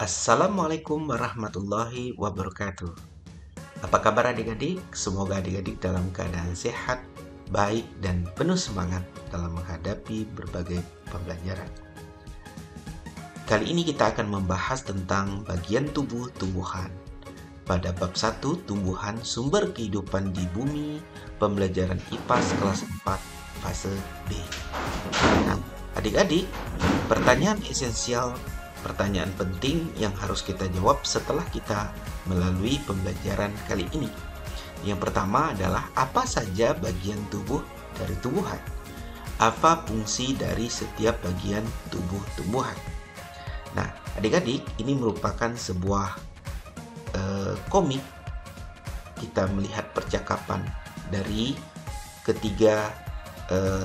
Assalamualaikum warahmatullahi wabarakatuh. Apa kabar adik-adik? Semoga adik-adik dalam keadaan sehat, baik, dan penuh semangat dalam menghadapi berbagai pembelajaran. Kali ini kita akan membahas tentang bagian tubuh tumbuhan. Pada bab 1, tumbuhan sumber kehidupan di bumi, pembelajaran IPAS kelas 4, fase B. Nah, adik-adik, pertanyaan esensial, pertanyaan penting yang harus kita jawab setelah kita melalui pembelajaran kali ini. Yang pertama adalah apa saja bagian tubuh dari tumbuhan? Apa fungsi dari setiap bagian tubuh tumbuhan? Nah, adik-adik, ini merupakan sebuah komik. Kita melihat percakapan dari ketiga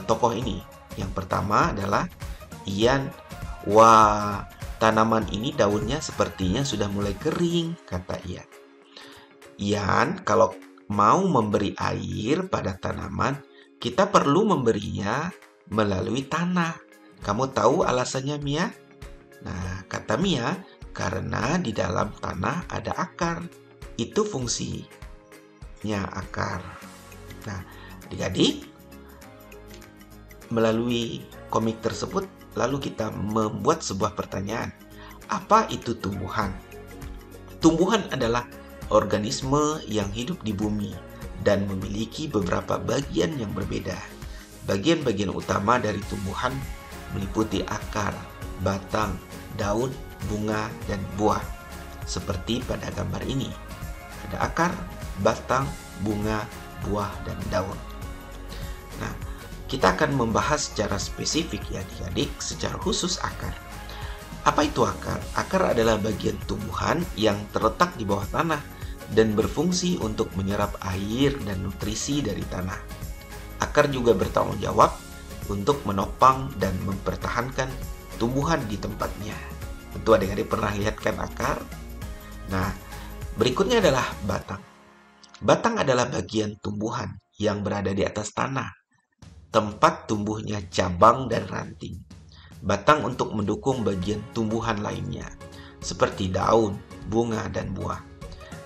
tokoh ini. Yang pertama adalah Ian. Wah, tanaman ini daunnya sepertinya sudah mulai kering, kata Ian. Ian, kalau mau memberi air pada tanaman, kita perlu memberinya melalui tanah. Kamu tahu alasannya, Mia? Nah, kata Mia, karena di dalam tanah ada akar. Itu fungsinya akar. Nah, adik-adik, melalui komik tersebut, lalu kita membuat sebuah pertanyaan. Apa itu tumbuhan? Tumbuhan adalah organisme yang hidup di bumi dan memiliki beberapa bagian yang berbeda. Bagian-bagian utama dari tumbuhan meliputi akar, batang, daun, bunga, dan buah. Seperti pada gambar ini. Ada akar, batang, bunga, buah, dan daun. Nah, kita akan membahas secara spesifik ya adik-adik, secara khusus akar. Apa itu akar? Akar adalah bagian tumbuhan yang terletak di bawah tanah dan berfungsi untuk menyerap air dan nutrisi dari tanah. Akar juga bertanggung jawab untuk menopang dan mempertahankan tumbuhan di tempatnya. Tentu adik-adik pernah lihat kan akar? Nah, berikutnya adalah batang. Batang adalah bagian tumbuhan yang berada di atas tanah, tempat tumbuhnya cabang dan ranting. Batang untuk mendukung bagian tumbuhan lainnya, seperti daun, bunga, dan buah.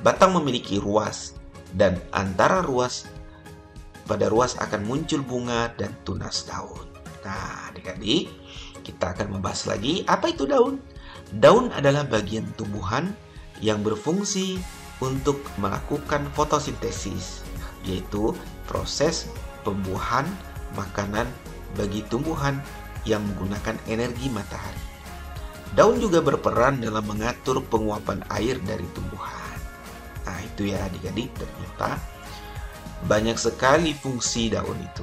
Batang memiliki ruas, dan pada ruas akan muncul bunga dan tunas daun. Nah, adik-adik, kita akan membahas lagi apa itu daun. Daun adalah bagian tumbuhan yang berfungsi untuk melakukan fotosintesis, yaitu proses pembuahan makanan bagi tumbuhan yang menggunakan energi matahari. Daun juga berperan dalam mengatur penguapan air dari tumbuhan. Nah, itu ya adik-adik, ternyata banyak sekali fungsi daun itu.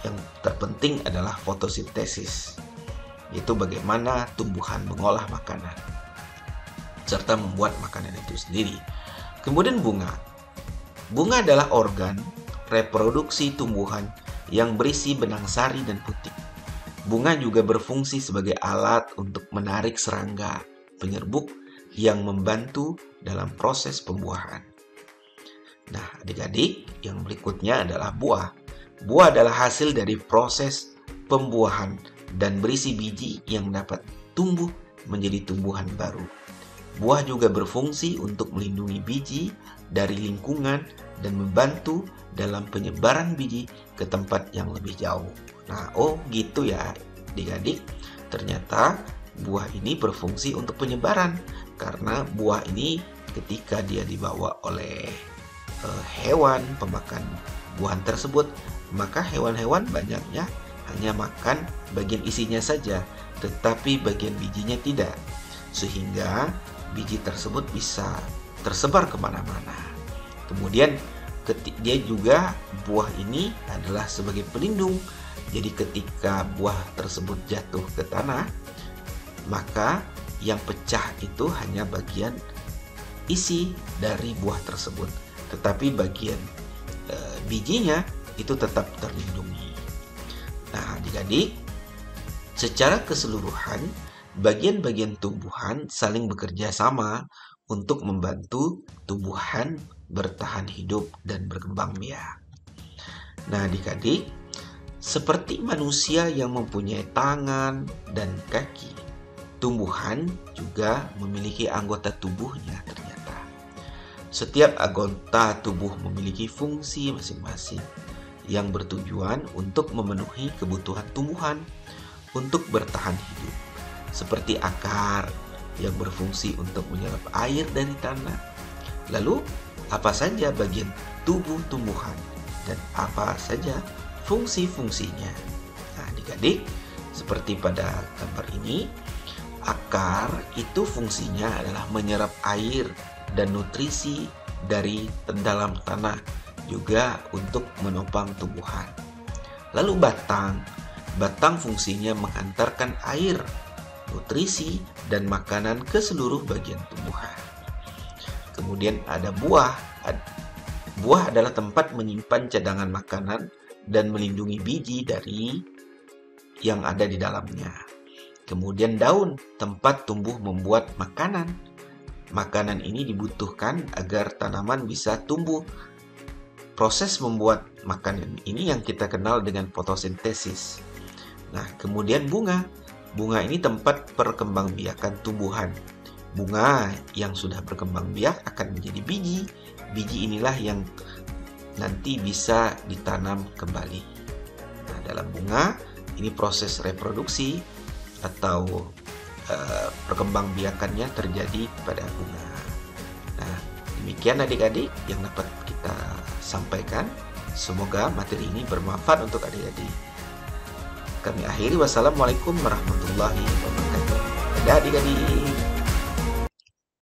Yang terpenting adalah fotosintesis, yaitu bagaimana tumbuhan mengolah makanan serta membuat makanan itu sendiri. Kemudian bunga. Bunga adalah organ reproduksi tumbuhan yang berisi benang sari dan putih. Bunga juga berfungsi sebagai alat untuk menarik serangga, penyerbuk yang membantu dalam proses pembuahan. Nah, adik-adik, yang berikutnya adalah buah. Buah adalah hasil dari proses pembuahan dan berisi biji yang dapat tumbuh menjadi tumbuhan baru. Buah juga berfungsi untuk melindungi biji dari lingkungan dan membantu dalam penyebaran biji ke tempat yang lebih jauh. Nah, gitu ya adik-adik. Ternyata buah ini berfungsi untuk penyebaran, karena buah ini ketika dia dibawa oleh hewan pemakan buah tersebut, maka hewan-hewan banyaknya hanya makan bagian isinya saja, tetapi bagian bijinya tidak, sehingga biji tersebut bisa tersebar kemana-mana. Kemudian dia juga, buah ini adalah sebagai pelindung. Jadi ketika buah tersebut jatuh ke tanah, maka yang pecah itu hanya bagian isi dari buah tersebut, tetapi bagian bijinya itu tetap terlindungi. Nah, adik-adik, secara keseluruhan bagian-bagian tumbuhan saling bekerja sama untuk membantu tumbuhan bertahan hidup dan berkembang biak. Nah, adik-adik, seperti manusia yang mempunyai tangan dan kaki, tumbuhan juga memiliki anggota tubuhnya ternyata. Setiap anggota tubuh memiliki fungsi masing-masing yang bertujuan untuk memenuhi kebutuhan tumbuhan untuk bertahan hidup. Seperti akar yang berfungsi untuk menyerap air dari tanah. Lalu, apa saja bagian tubuh tumbuhan dan apa saja fungsi-fungsinya? Nah, adik-adik, seperti pada gambar ini, akar itu fungsinya adalah menyerap air dan nutrisi dari dalam tanah, juga untuk menopang tumbuhan. Lalu batang fungsinya mengantarkan air, nutrisi, dan makanan ke seluruh bagian tumbuhan. Kemudian ada buah. Buah adalah tempat menyimpan cadangan makanan dan melindungi biji dari yang ada di dalamnya. Kemudian daun, tempat tumbuh membuat makanan. Makanan ini dibutuhkan agar tanaman bisa tumbuh. Proses membuat makanan ini yang kita kenal dengan fotosintesis. Nah, kemudian bunga. Bunga ini tempat perkembangbiakan tumbuhan. Bunga yang sudah berkembang biak akan menjadi biji. Biji inilah yang nanti bisa ditanam kembali. Nah, dalam bunga ini proses reproduksi atau perkembangbiakannya terjadi pada bunga. Nah, demikian adik-adik yang dapat kita sampaikan. Semoga materi ini bermanfaat untuk adik-adik. Kami akhiri, wassalamualaikum warahmatullahi wabarakatuh. Dadah adik-adik.